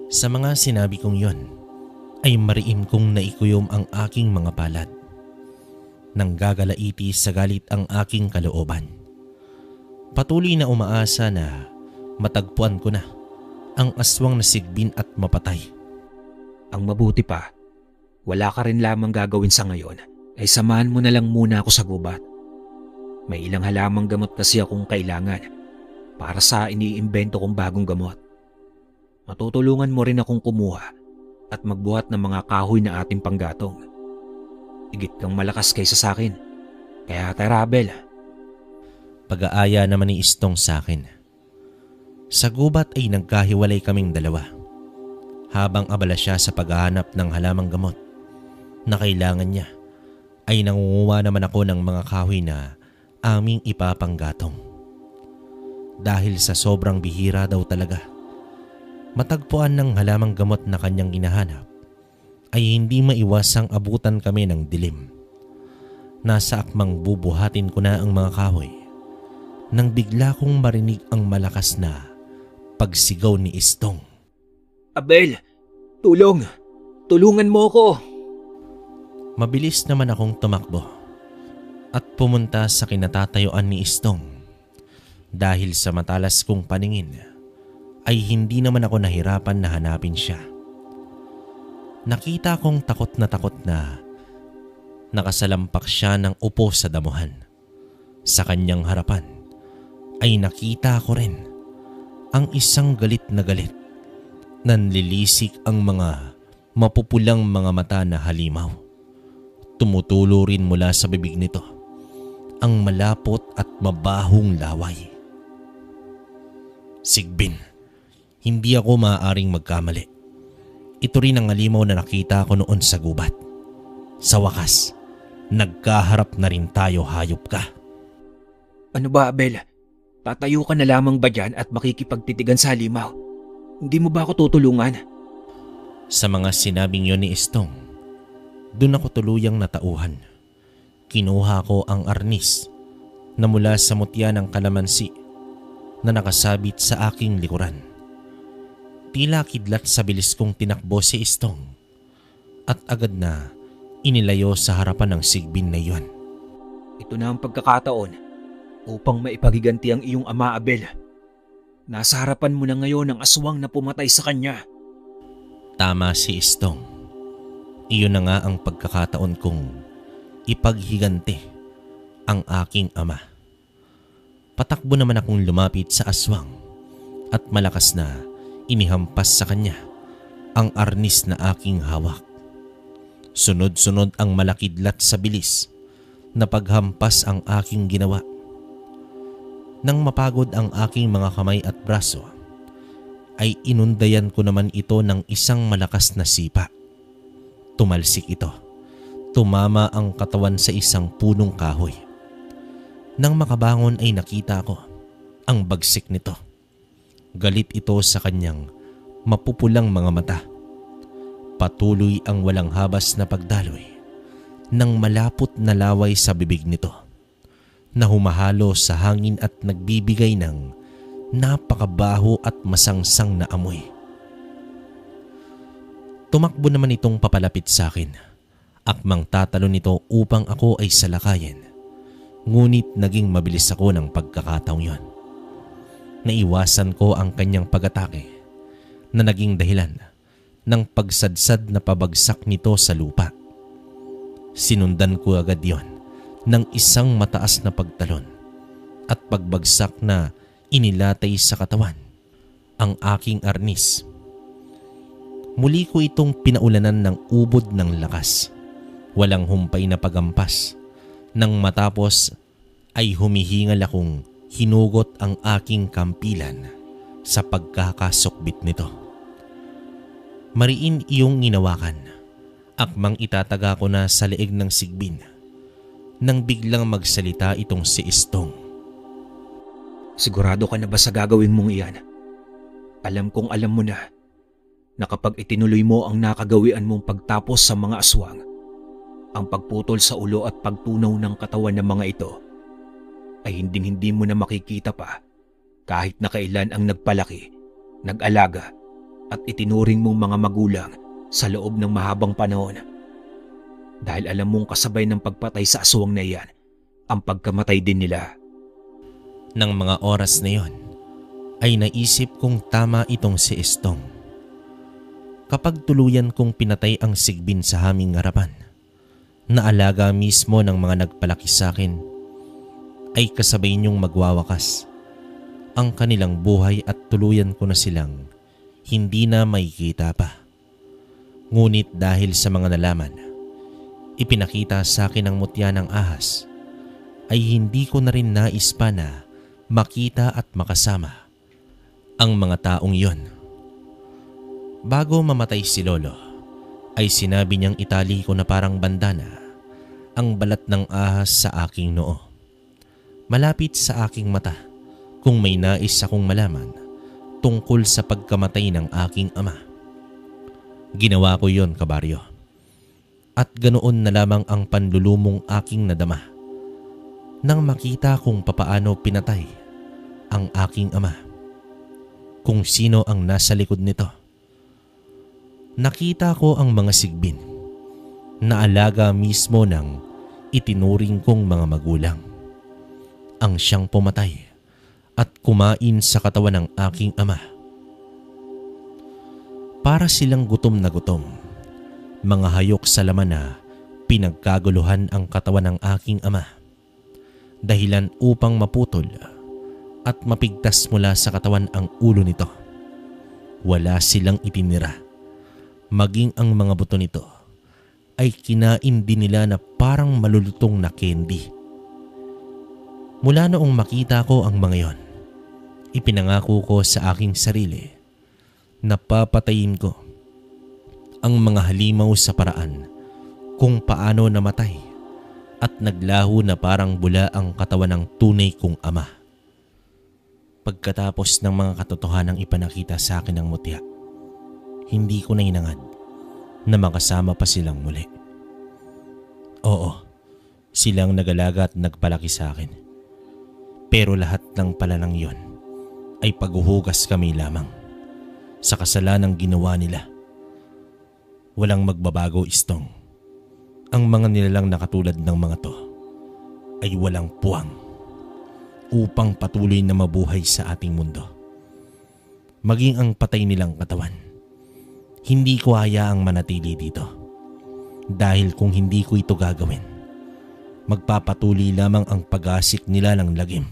[SPEAKER 1] Sa mga sinabi kong yon, ay mariin kong naikuyom ang aking mga palad. Nang gagalaiti sa galit ang aking kalooban. Patuloy na umaasa na matagpuan ko na ang aswang na sigbin at mapatay.
[SPEAKER 2] Ang mabuti pa, wala ka rin lamang gagawin sa ngayon, ay samahan mo na lang muna ako sa gubat. May ilang halamang gamot kasi akong kailangan para sa iniimbento kong bagong gamot. Matutulungan mo rin akong kumuha at magbuhat ng mga kahoy na ating panggatong. Higit kang malakas kaysa sa akin, kaya tara, Abel.
[SPEAKER 1] Pag-aaya naman ni Estong sa akin. Sa gubat ay nagkahiwalay kaming dalawa. Habang abala siya sa paghahanap ng halamang gamot na kailangan niya, ay nangunguha naman ako ng mga kahoy na aming ipapanggatong. Dahil sa sobrang bihira daw talaga, matagpuan ng halamang gamot na kanyang hinahanap, ay hindi maiwasang abutan kami ng dilim. Nasa akmang bubuhatin ko na ang mga kahoy nang bigla kong marinig ang malakas na pagsigaw ni Estong.
[SPEAKER 2] Abel, tulong! Tulungan mo ko!
[SPEAKER 1] Mabilis naman akong tumakbo at pumunta sa kinatatayuan ni Estong. Dahil sa matalas kong paningin, ay hindi naman ako nahirapan na hanapin siya. Nakita kong takot na nakasalampak siya ng upo sa damuhan. Sa kanyang harapan ay nakita ko rin ang isang galit na galit. Nanlilisik ang mga mapupulang mga mata na halimaw. Tumutulo rin mula sa bibig nito ang malapot at mabahong laway. Sigbin, hindi ako maaaring magkamali. Ito rin ang halimaw na nakita ko noon sa gubat. Sa wakas, nagkaharap na rin tayo, hayop ka.
[SPEAKER 3] Ano ba, Abel? Tatayo ka na lamang ba dyan at makikipagtitigan sa halimaw? Hindi mo ba ako tutulungan?
[SPEAKER 1] Sa mga sinabing yon ni Istong, doon ako tuluyang natauhan. Kinuha ko ang arnis na mula sa mutya ng kalamansi na nakasabit sa aking likuran. Tila kidlat sa bilis kong tinakbo si Istong at agad na inilayo sa harapan ng sigbin na iyon.
[SPEAKER 3] Ito na ang pagkakataon upang maipagiganti ang iyong ama, Abel. Nasa harapan mo na ngayon ang aswang na pumatay sa kanya.
[SPEAKER 1] Tama si Istong. Iyon na nga ang pagkakataon kong ipaghiganti ang aking ama. Patakbo naman akong lumapit sa aswang at malakas na inihampas sa kanya ang arnis na aking hawak. Sunod-sunod ang malakidlat sa bilis na paghampas ang aking ginawa. Nang mapagod ang aking mga kamay at braso, ay inundayan ko naman ito ng isang malakas na sipa. Tumalsik ito. Tumama ang katawan sa isang punong kahoy. Nang makabangon ay nakita ko ang bagsik nito. Galit ito sa kanyang mapupulang mga mata. Patuloy ang walang habas na pagdaloy ng malapot na laway sa bibig nito na humahalo sa hangin at nagbibigay ng napakabaho at masangsang na amoy. Tumakbo naman itong papalapit sa akin. Akmang tatalo nito upang ako ay salakayin. Ngunit naging mabilis ako ng pagkakataong yon. Naiwasan ko ang kanyang pag-atake na naging dahilan ng pagsadsad na pabagsak nito sa lupa. Sinundan ko agad yon ng isang mataas na pagtalon at pagbagsak na inilatay sa katawan ang aking arnis. Muli ko itong pinaulanan ng ubod ng lakas. Walang humpay na pagampas. Nang matapos ay humihingal akong hinugot ang aking kampilan sa pagkakasukbit nito. Mariin iyong ginawakan. Akmang itataga ko na sa leeg ng sigbin nang biglang magsalita itong si Istong.
[SPEAKER 3] Sigurado ka na ba sa gagawin mong iyan? Alam kong alam mo na kapag itinuloy mo ang nakagawian mong pagtapos sa mga aswang, ang pagputol sa ulo at pagtunaw ng katawan ng mga ito, ay hindi mo na makikita pa kahit na kailan ang nagpalaki, nag-alaga at itinuring mong mga magulang sa loob ng mahabang panahon. Dahil alam mong kasabay ng pagpatay sa aswang na iyan ang pagkamatay din nila.
[SPEAKER 1] Nang mga oras na yon, ay naisip kong tama itong si Istong. Kapag tuluyan kong pinatay ang sigbin sa aming harapan, na alaga mismo ng mga nagpalaki sa akin, ay kasabay niyong magwawakas ang kanilang buhay at tuluyan ko na silang hindi na makikita pa. Ngunit dahil sa mga nalaman, ipinakita sa akin ng mutya ng ahas, ay hindi ko na rin nais pa na makita at makasama ang mga taong yon. Bago mamatay si Lolo, ay sinabi niyang itali ko na parang bandana ang balat ng ahas sa aking noo. Malapit sa aking mata kung may nais akong malaman tungkol sa pagkamatay ng aking ama. Ginawa ko yon, kabaryo. At ganoon na lamang ang panlulumong aking nadama nang makita kung papaano pinatay ang aking ama. Kung sino ang nasa likod nito. Nakita ko ang mga sigbin na alaga mismo ng itinuring kong mga magulang. Ang siyang pumatay at kumain sa katawan ng aking ama. Para silang gutom na gutom, mga hayok sa laman na pinagkaguluhan ang katawan ng aking ama, dahilan upang maputol at mapigtas mula sa katawan ang ulo nito. Wala silang itinira, maging ang mga buto nito ay kinain din nila na parang malulutong na candy. Mula noong makita ko ang mga yon, ipinangako ko sa aking sarili na papatayin ko ang mga halimaw sa paraan kung paano namatay at naglaho na parang bula ang katawan ng tunay kong ama. Pagkatapos ng mga katotohanang ipanakita sa akin ng mutya, hindi ko na inangad na makasama pa silang muli. Oo, silang nagalaga at nagpalaki sa akin. Pero lahat ng pala ng yon ay paghuhugas kami lamang sa kasalanang ginawa nila. Walang magbabago, Istong. Ang mga nilalang na katulad ng mga to ay walang puwang upang patuloy na mabuhay sa ating mundo. Maging ang patay nilang katawan, hindi ko hayaang manatili dito. Dahil kung hindi ko ito gagawin, magpapatuloy lamang ang pag-asik nila ng lagim.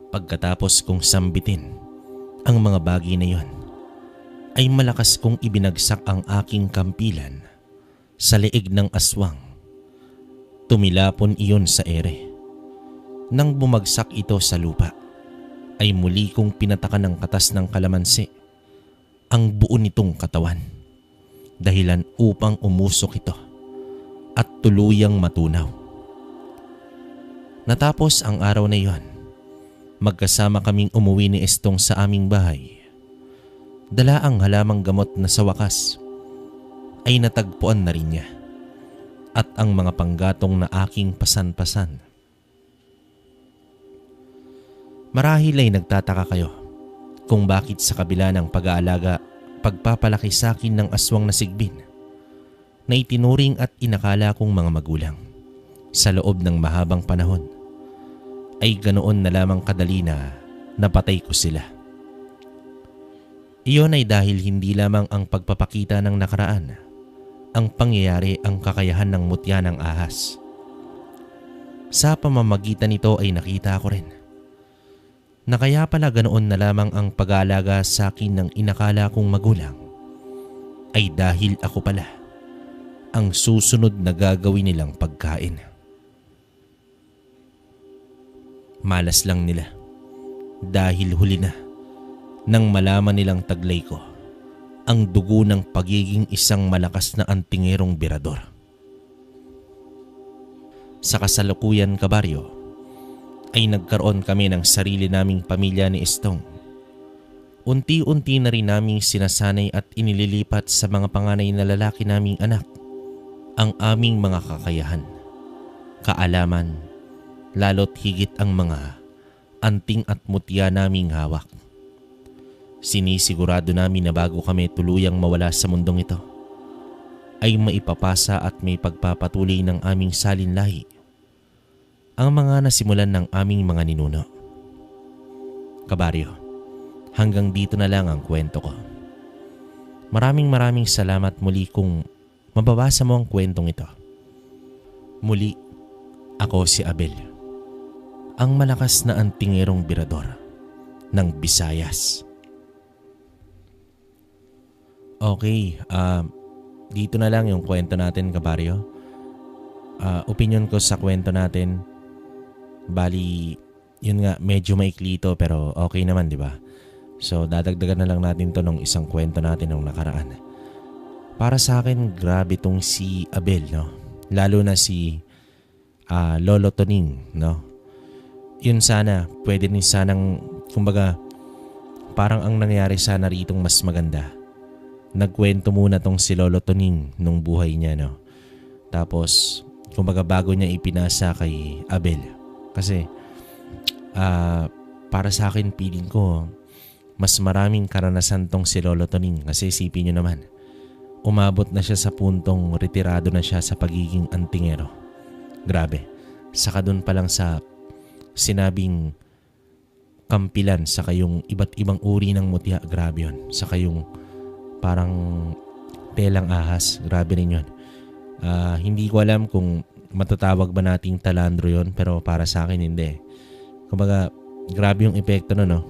[SPEAKER 1] Pagkatapos kong sambitin ang mga bagay na yon, ay malakas kong ibinagsak ang aking kampilan sa leeg ng aswang. Tumilapon iyon sa ere. Nang bumagsak ito sa lupa, ay muli kong pinatakan ng katas ng kalamansi ang buo nitong katawan, dahilan upang umusok ito at tuluyang matunaw. Natapos ang araw na iyon, magkasama kaming umuwi ni Estong sa aming bahay. Dala ang halamang gamot na sa wakas ay natagpuan na rin niya at ang mga panggatong na aking pasan-pasan. Marahil ay nagtataka kayo kung bakit sa kabila ng pag-aalaga, pagpapalaki sa akin ng aswang na sigbin na itinuring at inakala kong mga magulang sa loob ng mahabang panahon, ay ganoon na lamang kadali na napatay ko sila. Iyon ay dahil hindi lamang ang pagpapakita ng nakaraan ang pangyayari ang kakayahan ng mutya ng ahas. Sa pamamagitan nito ay nakita ko rin na kaya pala ganoon na lamang ang pag-aalaga sa akin ng inakala kong magulang ay dahil ako pala ang susunod na gagawin nilang pagkain. Malas lang nila dahil huli na nang malaman nilang taglay ko ang dugo ng pagiging isang malakas na antingerong birador. Sa kasalukuyan, kabaryo, ay nagkaroon kami ng sarili naming pamilya ni Estong. Unti-unti na rin naming sinasanay at inililipat sa mga panganay na lalaki naming anak ang aming mga kakayahan, kaalaman, lalo't higit ang mga anting at mutya naming hawak. Sinisigurado namin na bago kami tuluyang mawala sa mundong ito, ay maipapasa at may pagpapatuloy ng aming salinlahi ang mga nasimulan ng aming mga ninuno. Kabaryo, hanggang dito na lang ang kwento ko. Maraming salamat muli kung mababasa mo ang kwentong ito. Muli, ako si Abel, ang malakas na antingerong birador ng Visayas. Okay, dito na lang yung kwento natin, kabaryo. Opinion ko sa kwento natin, bali, yun nga, medyo maikli ito pero okay naman, di ba? So, dadagdagan na lang natin to ng isang kwento natin ng nakaraan. Para sa akin, grabe tong si Abel, no? Lalo na si Lolo Toning, no? Yun sana, pwede rin sanang, kumbaga, parang ang nangyari sana ritong mas maganda. Nagkwento muna tong si Lolo Toning nung buhay niya, no? Tapos, kumbaga bago niya ipinasa kay Abel. Kasi, para sa akin, feeling ko, mas maraming karanasan tong si Lolo Toning. Kasi isipin nyo naman, umabot na siya sa puntong retirado na siya sa pagiging antingero. Grabe. Saka dun pa lang sa sinabing kampilan, saka yung iba't ibang uri ng mutya, grabe yun. Saka yung parang telang ahas, grabe rin yun. Hindi ko alam kung matatawag ba nating talandro yun, pero para sa akin hindi. Kumbaga, grabe yung epekto no.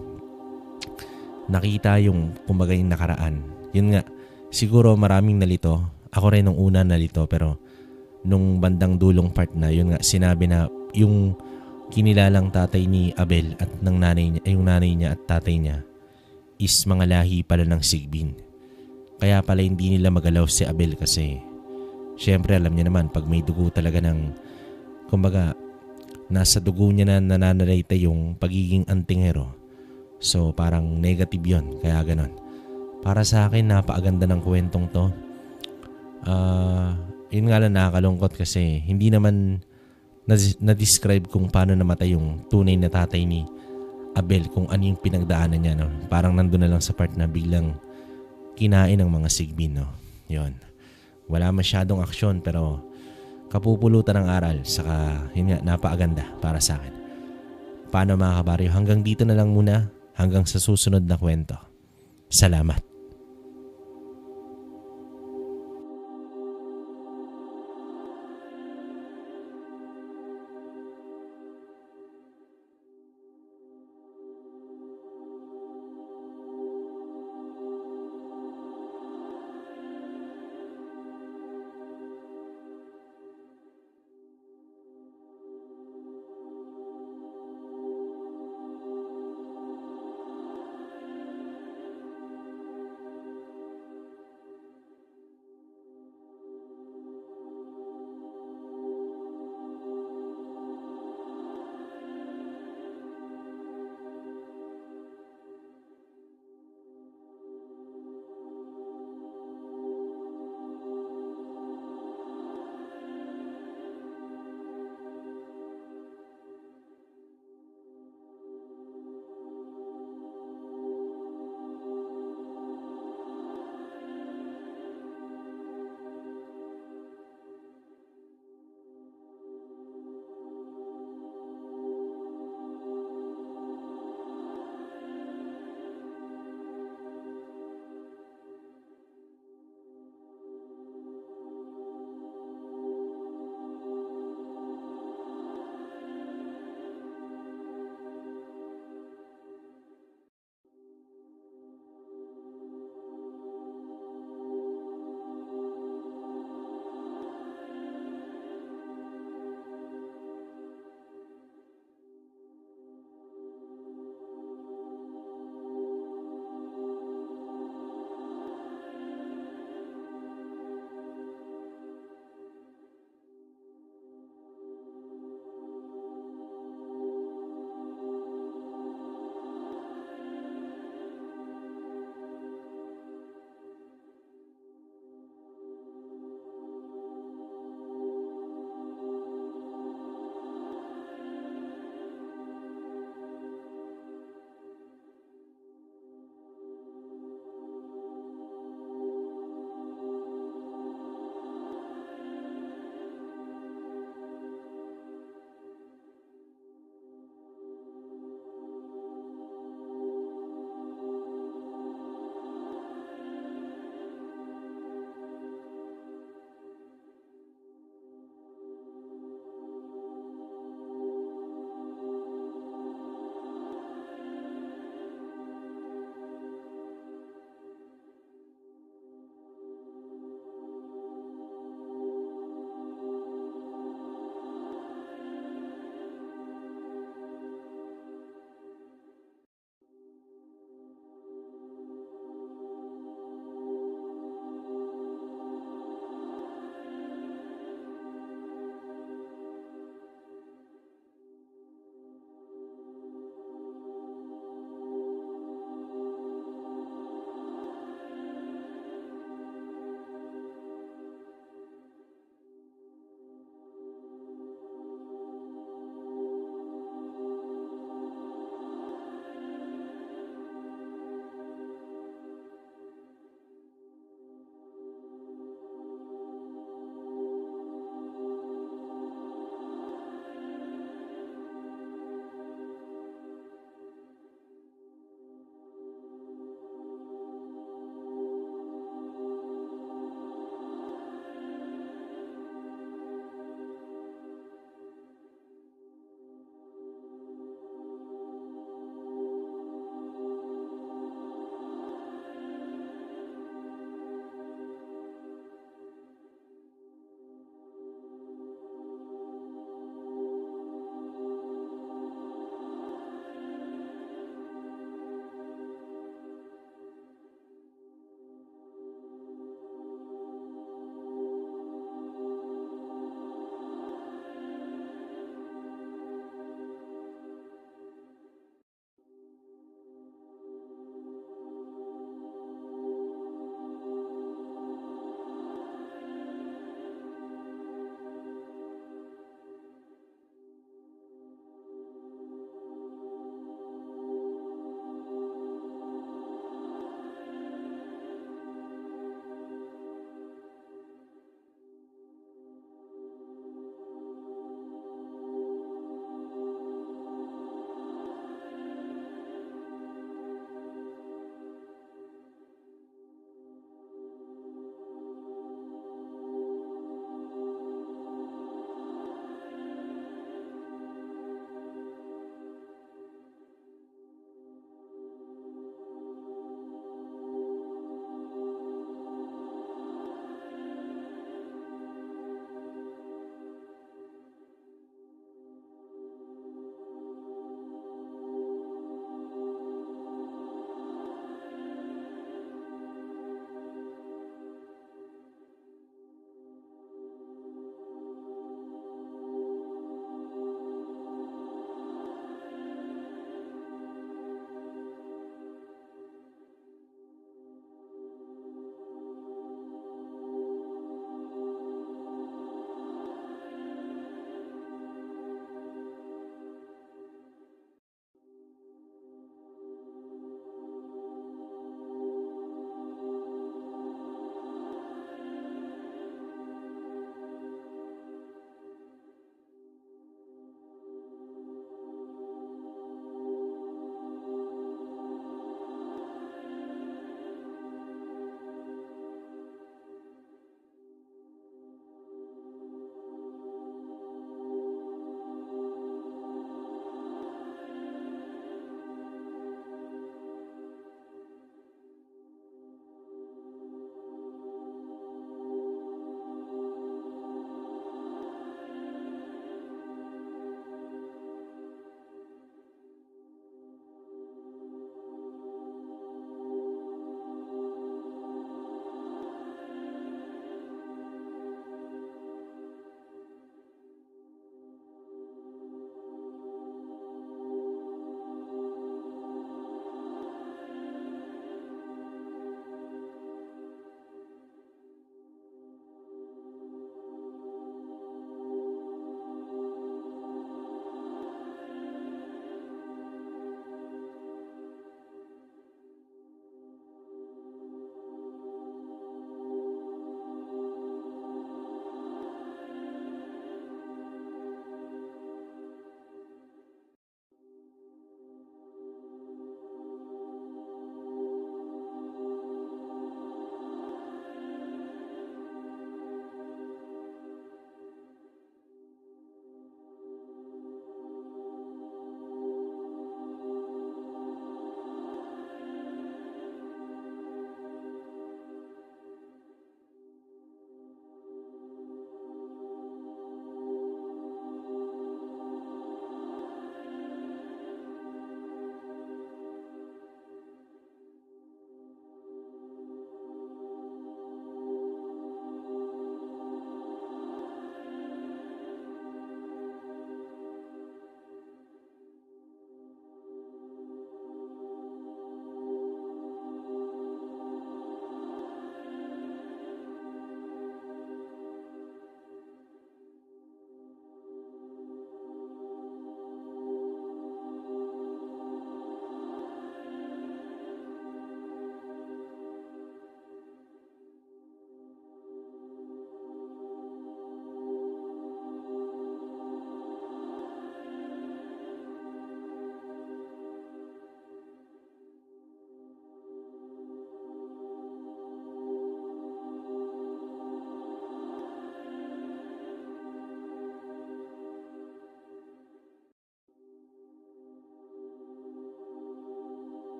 [SPEAKER 1] Nakita yung kumbaga yung nakaraan. Yun nga, siguro maraming nalito. Ako rin nung una nalito, pero nung bandang dulong part na, yun nga, sinabi na yung kinilalang tatay ni Abel at ng nanay niya, yung nanay niya at tatay niya is mga lahi pala ng Sigbin. Kaya pala hindi nila magalaw si Abel kasi Siyempre alam niya naman pag may dugo talaga ng, kumbaga, nasa dugo niya na nananalaitay yung pagiging antingero. So parang negative yon, kaya ganon. Para sa akin, napakaganda ng kwentong to. Yun nga lang nakakalungkot kasi hindi naman na-describe kung paano namatay yung tunay na tatay ni Abel, kung ano yung pinagdaanan niya. No? Parang nandun na lang sa part na biglang kinain ng mga sigbin. No? Yun. Wala masyadong aksyon pero kapupulutan ng aral. Saka yun nga, napakaganda para sa akin. Paano mga kabaryo? Hanggang dito na lang muna. Hanggang sa susunod na kwento. Salamat.